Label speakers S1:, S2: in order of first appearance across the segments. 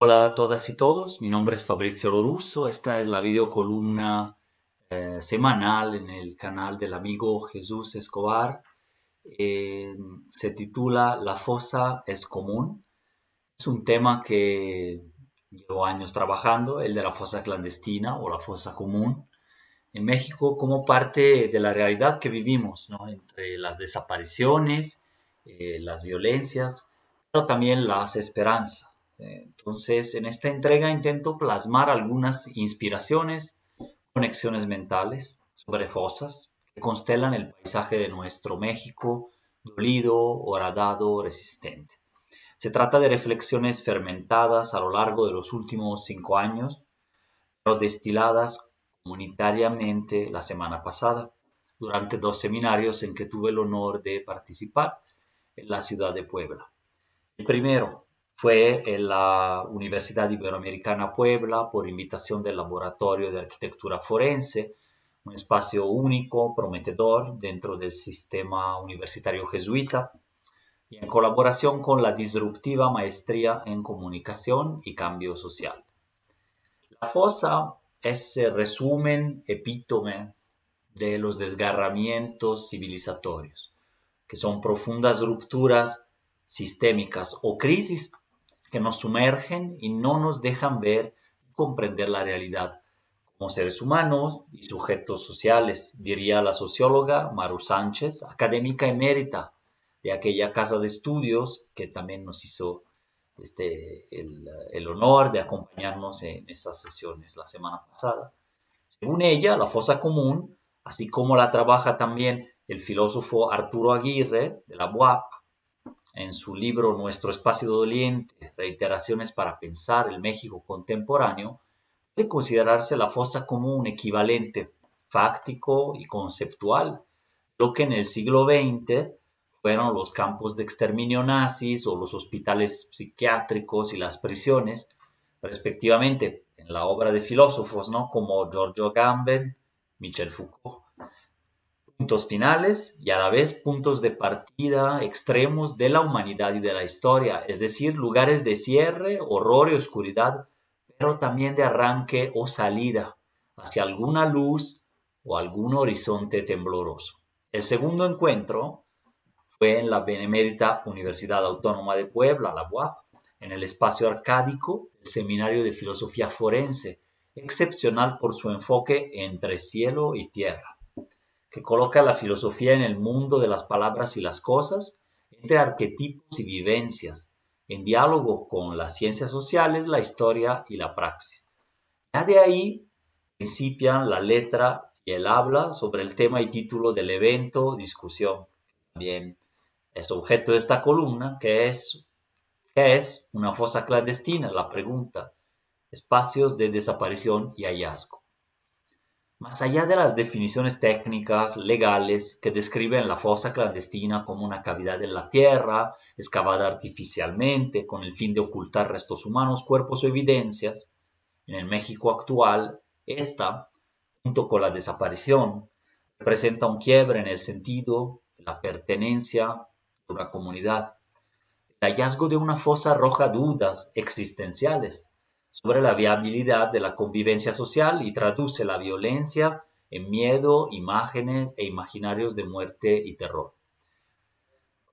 S1: Hola a todas y todos, mi nombre es Fabrizio Lorusso, esta es la videocolumna semanal en el canal del amigo Jesús Escobar. Eh, Se titula La fosa es común. Es un tema que llevo años trabajando, el de la fosa clandestina o la fosa común en México como parte de la realidad que vivimos, ¿no? Entre las desapariciones, las violencias, pero también las esperanzas. Entonces, en esta entrega intento plasmar algunas inspiraciones, conexiones mentales sobre fosas que constelan el paisaje de nuestro México, dolido, horadado, resistente. Se trata de reflexiones fermentadas a lo largo de los últimos 5 años, pero destiladas comunitariamente la semana pasada, durante 2 seminarios en que tuve el honor de participar en la ciudad de Puebla. El primero fue en la Universidad Iberoamericana Puebla por invitación del Laboratorio de Arquitectura Forense, un espacio único, prometedor dentro del sistema universitario jesuita, y en colaboración con la disruptiva Maestría en Comunicación y Cambio Social. La fosa es el resumen epítome de los desgarramientos civilizatorios, que son profundas rupturas sistémicas o crisis que nos sumergen y no nos dejan ver y comprender la realidad como seres humanos y sujetos sociales, diría la socióloga Maru Sánchez, académica emérita de aquella casa de estudios que también nos hizo el honor de acompañarnos en estas sesiones la semana pasada. Según ella, la fosa común, así como la trabaja también el filósofo Arturo Aguirre de la UAP en su libro Nuestro espacio doliente, reiteraciones para pensar el México contemporáneo, puede considerarse la fosa como un equivalente fáctico y conceptual, lo que en el siglo XX fueron los campos de exterminio nazis o los hospitales psiquiátricos y las prisiones, respectivamente, en la obra de filósofos, ¿no? Como Giorgio Agamben, Michel Foucault. Puntos finales y a la vez puntos de partida extremos de la humanidad y de la historia, es decir, lugares de cierre, horror y oscuridad, pero también de arranque o salida hacia alguna luz o algún horizonte tembloroso. El segundo encuentro fue en la Benemérita Universidad Autónoma de Puebla, la UAP, en el espacio arcádico del Seminario de Filosofía Forense, excepcional por su enfoque entre cielo y tierra, que coloca la filosofía en el mundo de las palabras y las cosas, entre arquetipos y vivencias, en diálogo con las ciencias sociales, la historia y la praxis. Ya de ahí principian la letra y el habla sobre el tema y título del evento, discusión. También es objeto de esta columna, ¿qué es una fosa clandestina? La pregunta, espacios de desaparición y hallazgo. Más allá de las definiciones técnicas, legales, que describen la fosa clandestina como una cavidad en la tierra, excavada artificialmente, con el fin de ocultar restos humanos, cuerpos o evidencias, en el México actual, esta, junto con la desaparición, representa un quiebre en el sentido de la pertenencia de una comunidad. El hallazgo de una fosa arroja dudas existenciales sobre la viabilidad de la convivencia social y traduce la violencia en miedo, imágenes e imaginarios de muerte y terror.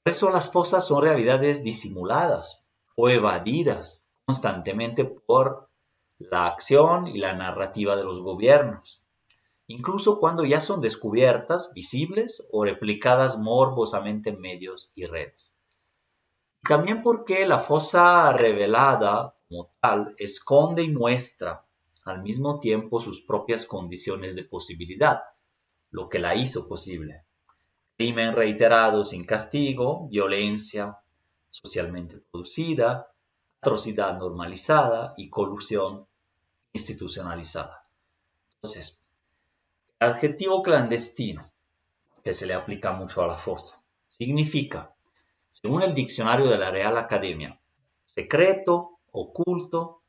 S1: Por eso las fosas son realidades disimuladas o evadidas constantemente por la acción y la narrativa de los gobiernos, incluso cuando ya son descubiertas, visibles o replicadas morbosamente en medios y redes. También porque la fosa revelada como tal esconde y muestra al mismo tiempo sus propias condiciones de posibilidad, lo que la hizo posible. Crimen reiterado sin castigo, violencia socialmente producida, atrocidad normalizada y colusión institucionalizada. Entonces, el adjetivo clandestino, que se le aplica mucho a la fosa, significa, según el diccionario de la Real Academia, secreto, oculto,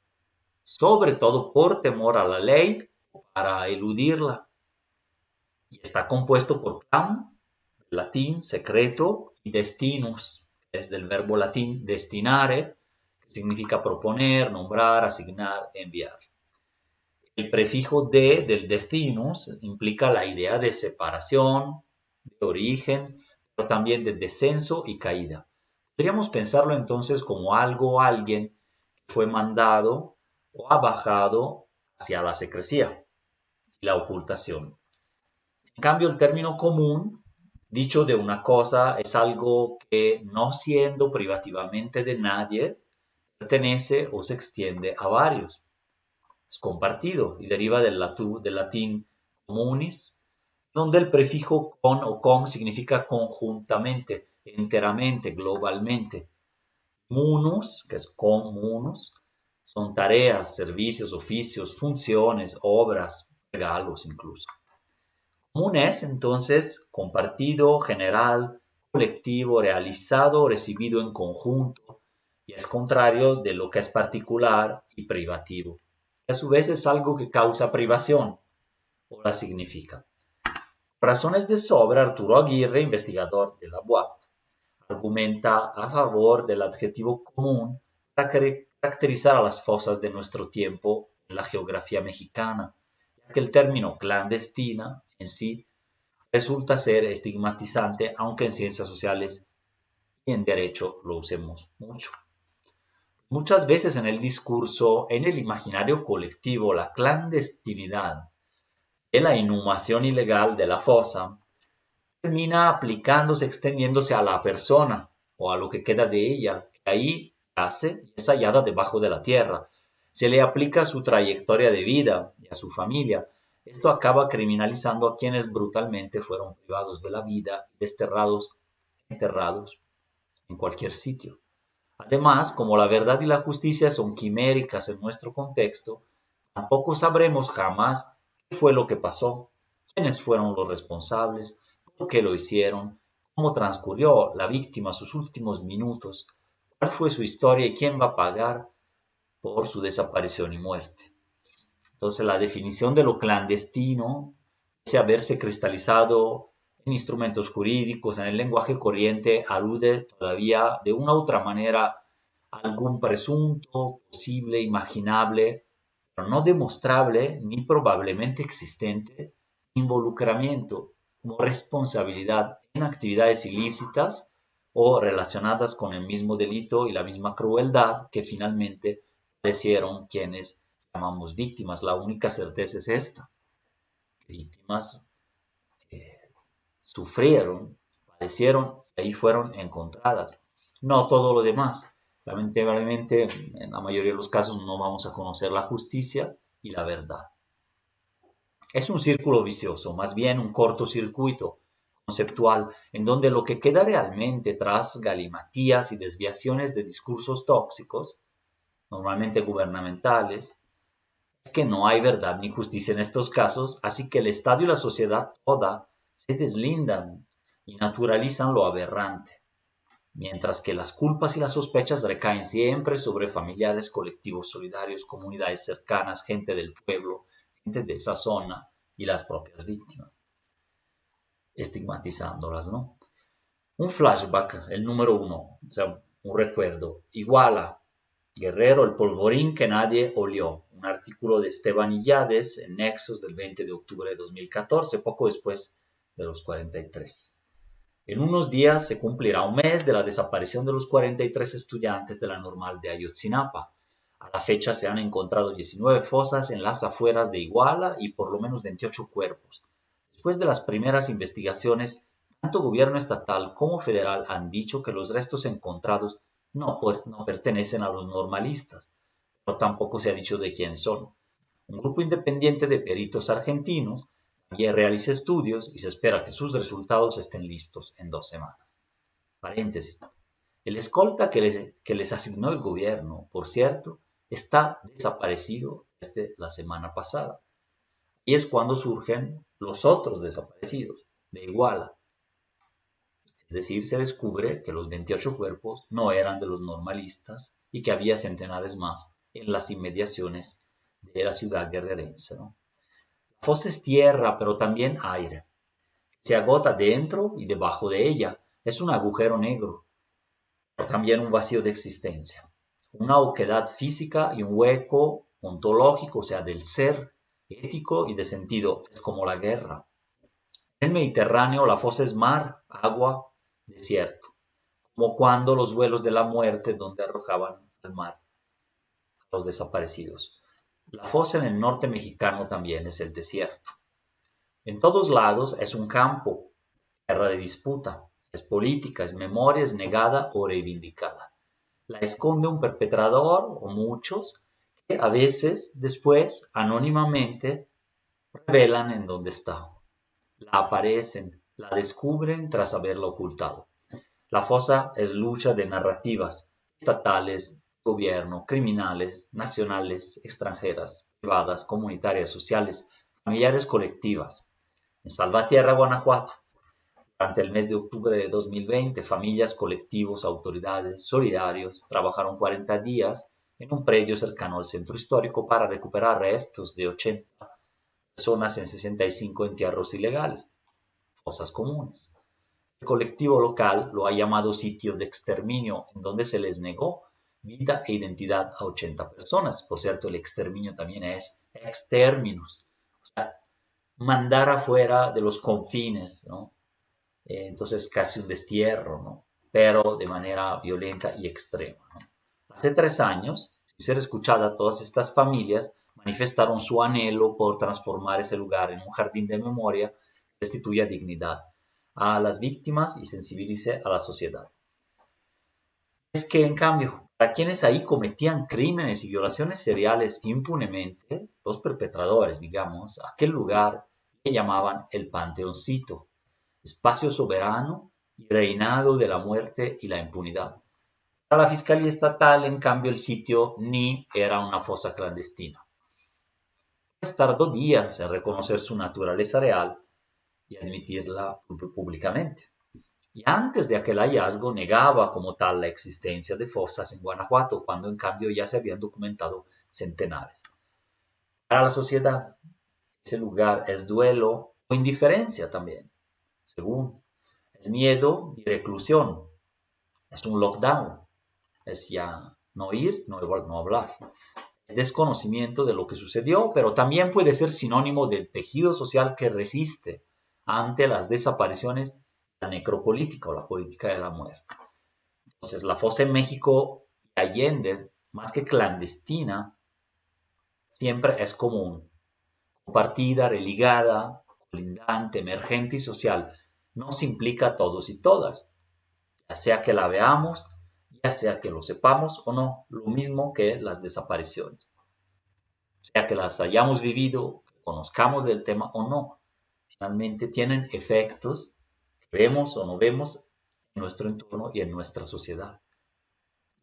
S1: sobre todo por temor a la ley o para eludirla, y está compuesto por clam, del latín secreto, y destinus, que es del verbo latín destinare, que significa proponer, nombrar, asignar, enviar. El prefijo de del destinus implica la idea de separación, de origen, pero también de descenso y caída. Podríamos pensarlo entonces como algo o alguien que fue mandado o ha bajado hacia la secrecía y la ocultación. En cambio, el término común, dicho de una cosa, es algo que no siendo privativamente de nadie, pertenece o se extiende a varios. Es compartido y deriva del latín communis, donde el prefijo con o con significa conjuntamente, enteramente, globalmente. Munus, que es comunus, son tareas, servicios, oficios, funciones, obras, regalos incluso. Común es entonces compartido, general, colectivo, realizado, recibido en conjunto, y es contrario de lo que es particular y privativo, que a su vez es algo que causa privación o la significa. Por razones de sobra, Arturo Aguirre, investigador de la UAP, argumenta a favor del adjetivo común para caracterizar a las fosas de nuestro tiempo en la geografía mexicana, ya que el término clandestina en sí resulta ser estigmatizante, aunque en ciencias sociales y en derecho lo usemos mucho. Muchas veces en el discurso, en el imaginario colectivo, la clandestinidad de la inhumación ilegal de la fosa termina aplicándose, extendiéndose a la persona o a lo que queda de ella, que ahí hace y es hallada debajo de la tierra. Se le aplica a su trayectoria de vida y a su familia. Esto acaba criminalizando a quienes brutalmente fueron privados de la vida y desterrados, enterrados en cualquier sitio. Además, como la verdad y la justicia son quiméricas en nuestro contexto, tampoco sabremos jamás qué fue lo que pasó, quiénes fueron los responsables, por qué lo hicieron, cómo transcurrió la víctima sus últimos minutos, cuál fue su historia y quién va a pagar por su desaparición y muerte. Entonces, la definición de lo clandestino parece haberse cristalizado en instrumentos jurídicos, en el lenguaje corriente, alude todavía de una u otra manera a algún presunto, posible, imaginable, pero no demostrable ni probablemente existente, involucramiento como responsabilidad en actividades ilícitas o relacionadas con el mismo delito y la misma crueldad que finalmente padecieron quienes llamamos víctimas. La única certeza es esta. Víctimas sufrieron, padecieron y ahí fueron encontradas. No todo lo demás. Lamentablemente, en la mayoría de los casos no vamos a conocer la justicia y la verdad. Es un círculo vicioso, más bien un cortocircuito conceptual, en donde lo que queda realmente tras galimatías y desviaciones de discursos tóxicos, normalmente gubernamentales, es que no hay verdad ni justicia en estos casos, así que el Estado y la sociedad toda se deslindan y naturalizan lo aberrante, mientras que las culpas y las sospechas recaen siempre sobre familiares, colectivos solidarios, comunidades cercanas, gente del pueblo, gente de esa zona y las propias víctimas, estigmatizándolas, ¿no? Un flashback, el número uno, o sea, un recuerdo, Iguala, Guerrero, el polvorín que nadie olió. Un artículo de Esteban Illades en Nexos del 20 de octubre de 2014, poco después de los 43. En unos días se cumplirá un mes de la desaparición de los 43 estudiantes de la normal de Ayotzinapa. A la fecha se han encontrado 19 fosas en las afueras de Iguala y por lo menos 28 cuerpos. Después de las primeras investigaciones, tanto gobierno estatal como federal han dicho que los restos encontrados no pertenecen a los normalistas, pero tampoco se ha dicho de quién son. Un grupo independiente de peritos argentinos también realiza estudios y se espera que sus resultados estén listos en 2 semanas. Paréntesis. El escolta que les asignó el gobierno, por cierto, está desaparecido desde la semana pasada. Y es cuando surgen los otros desaparecidos de Iguala. Es decir, se descubre que los 28 cuerpos no eran de los normalistas y que había centenares más en las inmediaciones de la ciudad guerrerense, ¿no? La fosa es tierra, pero también aire. Se agota dentro y debajo de ella. Es un agujero negro, pero también un vacío de existencia. una oquedad física y un hueco ontológico, o sea, del ser ético y de sentido. Es como la guerra. En el Mediterráneo la fosa es mar, agua, desierto, como cuando los vuelos de la muerte donde arrojaban al mar a los desaparecidos. La fosa en el norte mexicano también es el desierto. En todos lados es un campo, tierra de disputa, es política, es memoria, es negada o reivindicada. La esconde un perpetrador o muchos que a veces después anónimamente revelan en dónde está. La aparecen, la descubren tras haberla ocultado. La fosa es lucha de narrativas estatales, gobierno, criminales, nacionales, extranjeras, privadas, comunitarias, sociales, familiares, colectivas. En Salvatierra, Guanajuato, durante el mes de octubre de 2020, familias, colectivos, autoridades, solidarios trabajaron 40 días en un predio cercano al centro histórico para recuperar restos de 80 personas en 65 entierros ilegales, fosas comunes. El colectivo local lo ha llamado sitio de exterminio, en donde se les negó vida e identidad a 80 personas. Por cierto, el exterminio también es exterminus, o sea, mandar afuera de los confines, ¿no? Entonces casi un destierro, ¿no? Pero de manera violenta y extrema, ¿no? Hace 3 años, sin ser escuchada, todas estas familias manifestaron su anhelo por transformar ese lugar en un jardín de memoria que restituya dignidad a las víctimas y sensibilice a la sociedad. Es que, en cambio, para quienes ahí cometían crímenes y violaciones seriales impunemente, los perpetradores, digamos, aquel lugar que llamaban el Panteoncito, espacio soberano y reinado de la muerte y la impunidad. Para la Fiscalía Estatal, en cambio, el sitio ni era una fosa clandestina. Pues tardó días en reconocer su naturaleza real y admitirla públicamente. Y antes de aquel hallazgo negaba como tal la existencia de fosas en Guanajuato, cuando en cambio ya se habían documentado centenares. Para la sociedad, ese lugar es duelo o indiferencia también, según. Es miedo y reclusión, es un lockdown, es ya no ir, no hablar. Es desconocimiento de lo que sucedió, pero también puede ser sinónimo del tejido social que resiste ante las desapariciones, la necropolítica o la política de la muerte. Entonces, la fosa en México y Allende, más que clandestina, siempre es común, compartida, religada, colindante, emergente y social. Nos implica a todos y todas, ya sea que la veamos, ya sea que lo sepamos o no, lo mismo que las desapariciones. Sea que las hayamos vivido, que conozcamos del tema o no, finalmente tienen efectos que vemos o no vemos en nuestro entorno y en nuestra sociedad.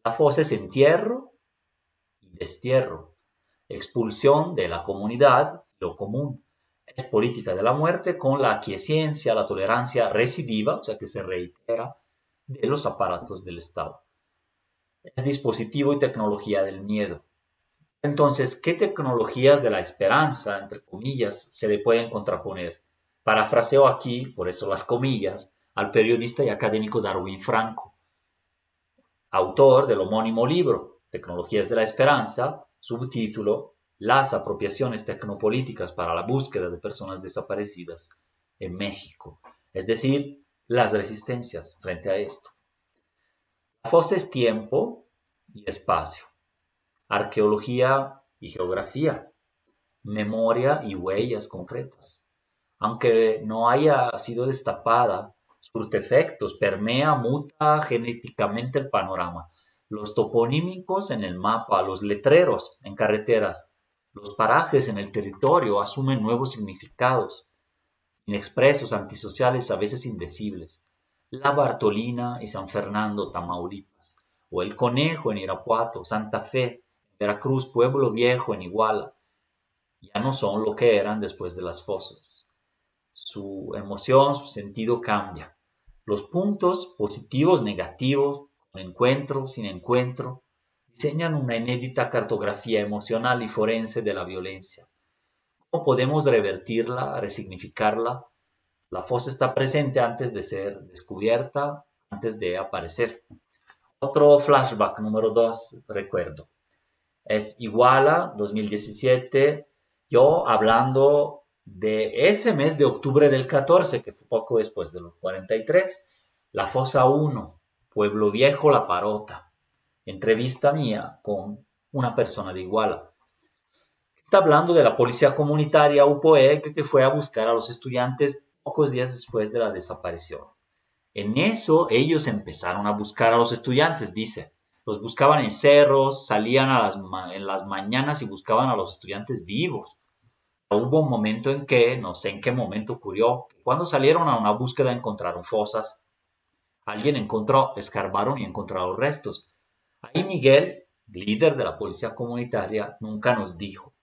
S1: La fosa es entierro y destierro, expulsión de la comunidad, lo común. Es política de la muerte con la aquiescencia, la tolerancia recidiva, o sea que se reitera, de los aparatos del Estado. Es dispositivo y tecnología del miedo. Entonces, ¿qué tecnologías de la esperanza, entre comillas, se le pueden contraponer? Parafraseo aquí, por eso las comillas, al periodista y académico Darwin Franco, autor del homónimo libro, Tecnologías de la Esperanza, subtítulo, Las apropiaciones tecnopolíticas para la búsqueda de personas desaparecidas en México, es decir, las resistencias frente a esto. La fosa es tiempo y espacio, arqueología y geografía, memoria y huellas concretas. Aunque no haya sido destapada, surte efectos, permea, muta genéticamente el panorama. Los toponímicos en el mapa, los letreros en carreteras, los parajes en el territorio asumen nuevos significados, inexpresos, antisociales, a veces indecibles. La Bartolina y San Fernando, Tamaulipas, o el Conejo en Irapuato, Santa Fe, Veracruz, Pueblo Viejo en Iguala, ya no son lo que eran después de las fosas. Su emoción, su sentido cambia. Los puntos positivos, negativos, con encuentro, sin encuentro, diseñan una inédita cartografía emocional y forense de la violencia. ¿Cómo podemos revertirla, resignificarla? La fosa está presente antes de ser descubierta, antes de aparecer. Otro flashback número 2, recuerdo. Es Iguala 2017, yo hablando de ese mes de octubre del 14, que fue poco después de los 43, la Fosa 1, Pueblo Viejo, La Parota. Entrevista mía con una persona de Iguala. Está hablando de la policía comunitaria UPOEC que fue a buscar a los estudiantes pocos días después de la desaparición. En eso ellos empezaron a buscar a los estudiantes, dice. Los buscaban en cerros, salían en las mañanas y buscaban a los estudiantes vivos. Hubo un momento en que, no sé en qué momento ocurrió, que cuando salieron a una búsqueda encontraron fosas. Alguien encontró, escarbaron y encontraron restos. Ahí Miguel, líder de la policía comunitaria, nunca nos dijo.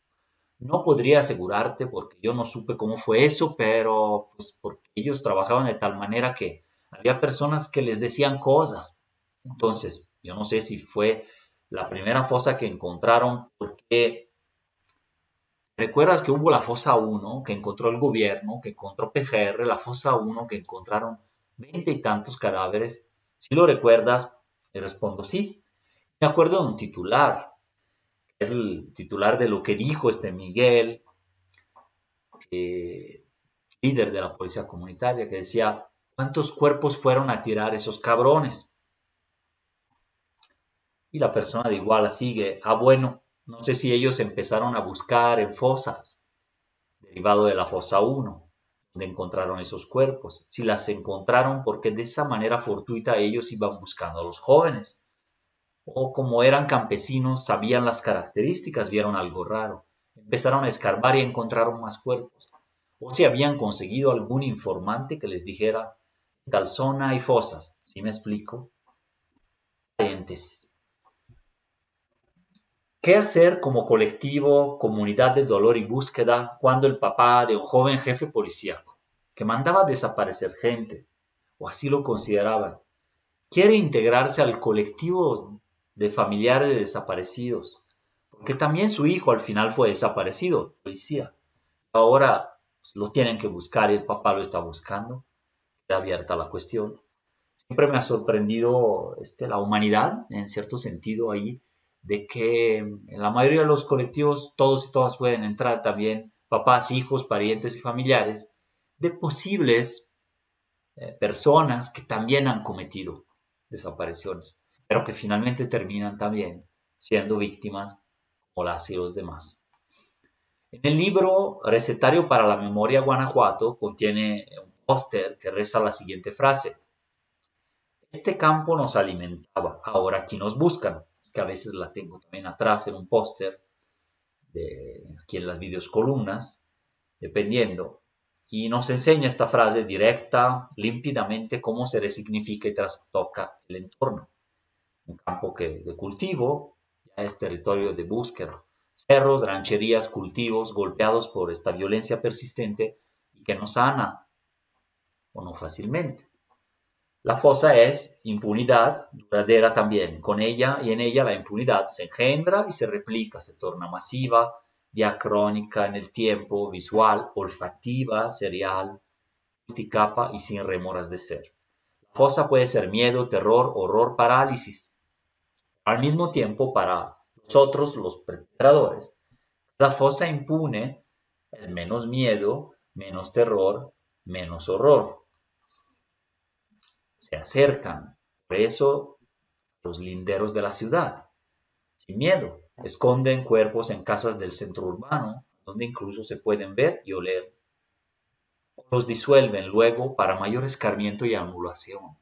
S1: No podría asegurarte porque yo no supe cómo fue eso, pero pues porque ellos trabajaban de tal manera que había personas que les decían cosas. Entonces, yo no sé si fue la primera fosa que encontraron, porque recuerdas que hubo la fosa 1 que encontró el gobierno, que encontró PGR, la fosa 1 que encontraron 20 y tantos cadáveres. Si lo recuerdas, le respondo sí. Me acuerdo de un titular, es el titular de lo que dijo este Miguel, eh, líder de la policía comunitaria, que decía, ¿cuántos cuerpos fueron a tirar esos cabrones? Y la persona de Iguala sigue, bueno, no sé si ellos empezaron a buscar en fosas, derivado de la fosa 1, donde encontraron esos cuerpos. Si las encontraron, porque de esa manera fortuita ellos iban buscando a los jóvenes. O como eran campesinos, sabían las características, vieron algo raro. Empezaron a escarbar y encontraron más cuerpos. O si habían conseguido algún informante que les dijera, en tal zona hay fosas. ¿Sí me explico? Paréntesis. ¿Qué hacer como colectivo, comunidad de dolor y búsqueda cuando el papá de un joven jefe policíaco, que mandaba desaparecer gente, o así lo consideraban, quiere integrarse al colectivo de familiares de desaparecidos? Porque también su hijo al final fue desaparecido, policía. Ahora lo tienen que buscar y el papá lo está buscando. Está abierta la cuestión. Siempre me ha sorprendido la humanidad, en cierto sentido, ahí, de que en la mayoría de los colectivos todos y todas pueden entrar también, papás, hijos, parientes y familiares, de posibles personas que también han cometido desapariciones, pero que finalmente terminan también siendo víctimas como las y los demás. En el libro Recetario para la Memoria Guanajuato contiene un póster que reza la siguiente frase: este campo nos alimentaba, ahora aquí nos buscan, que a veces la tengo también atrás en un póster, aquí en las videocolumnas, dependiendo, y nos enseña esta frase directa, límpidamente, cómo se resignifica y trastoca el entorno. Un campo de cultivo ya es territorio de búsqueda. Cerros, rancherías, cultivos golpeados por esta violencia persistente y que no sana o no fácilmente. La fosa es impunidad duradera también. Con ella y en ella la impunidad se engendra y se replica, se torna masiva, diacrónica en el tiempo, visual, olfativa, serial, multicapa y sin remoras de ser. La fosa puede ser miedo, terror, horror, parálisis. Al mismo tiempo, para nosotros, los perpetradores, la fosa impune es menos miedo, menos terror, menos horror. Se acercan, por eso, los linderos de la ciudad, sin miedo. Esconden cuerpos en casas del centro urbano, donde incluso se pueden ver y oler. Los disuelven luego para mayor escarmiento y anulación.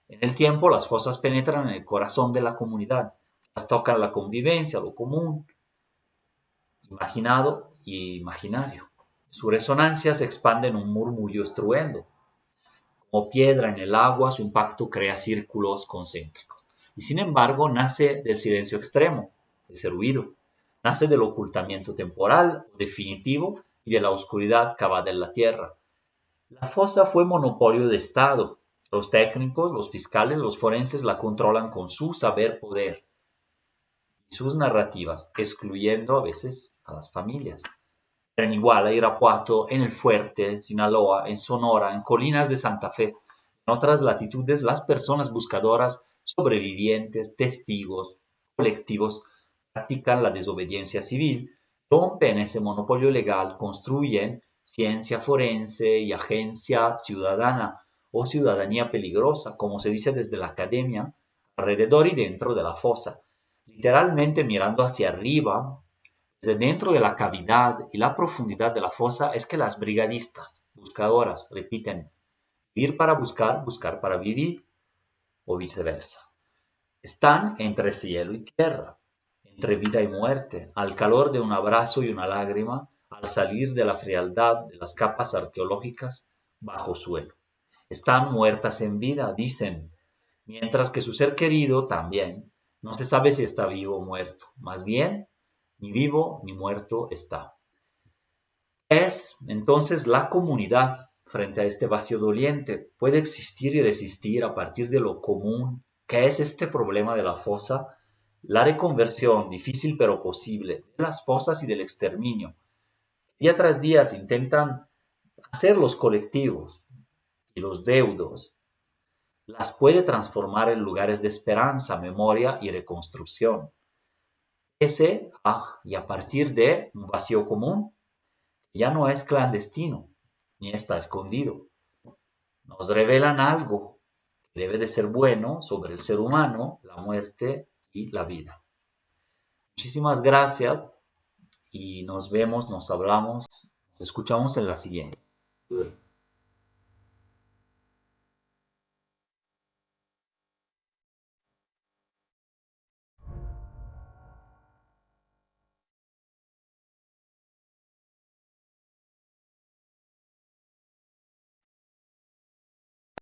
S1: En el tiempo, las fosas penetran en el corazón de la comunidad, las tocan la convivencia, lo común, imaginado y imaginario. Su resonancia se expande en un murmullo estruendo. Como piedra en el agua, su impacto crea círculos concéntricos. Y sin embargo, nace del silencio extremo, ese ruido. Nace del ocultamiento temporal o definitivo y de la oscuridad cavada en la tierra. La fosa fue monopolio de Estado. Los técnicos, los fiscales, los forenses la controlan con su saber poder y sus narrativas, excluyendo a veces a las familias. En Iguala, Irapuato, en el Fuerte, Sinaloa, en Sonora, en Colinas de Santa Fe, en otras latitudes, las personas buscadoras sobrevivientes, testigos, colectivos practican la desobediencia civil, rompen ese monopolio legal, construyen ciencia forense y agencia ciudadana o ciudadanía peligrosa, como se dice desde la academia, alrededor y dentro de la fosa, literalmente mirando hacia arriba, desde dentro de la cavidad y la profundidad de la fosa, es que las brigadistas, buscadoras, repiten, vivir para buscar, buscar para vivir, o viceversa. Están entre cielo y tierra, entre vida y muerte, al calor de un abrazo y una lágrima, al salir de la frialdad de las capas arqueológicas bajo suelo. Están muertas en vida, dicen, mientras que su ser querido también, no se sabe si está vivo o muerto, más bien, ni vivo ni muerto está. Es entonces la comunidad frente a este vacío doliente. Puede existir y resistir a partir de lo común, que es este problema de la fosa, la reconversión, difícil pero posible, de las fosas y del exterminio. Día tras día se intentan hacer los colectivos y los deudos, las puede transformar en lugares de esperanza, memoria y reconstrucción. Y a partir de un vacío común, ya no es clandestino, ni está escondido. Nos revelan algo que debe de ser bueno sobre el ser humano, la muerte y la vida. Muchísimas gracias y nos vemos, nos hablamos, nos escuchamos en la siguiente.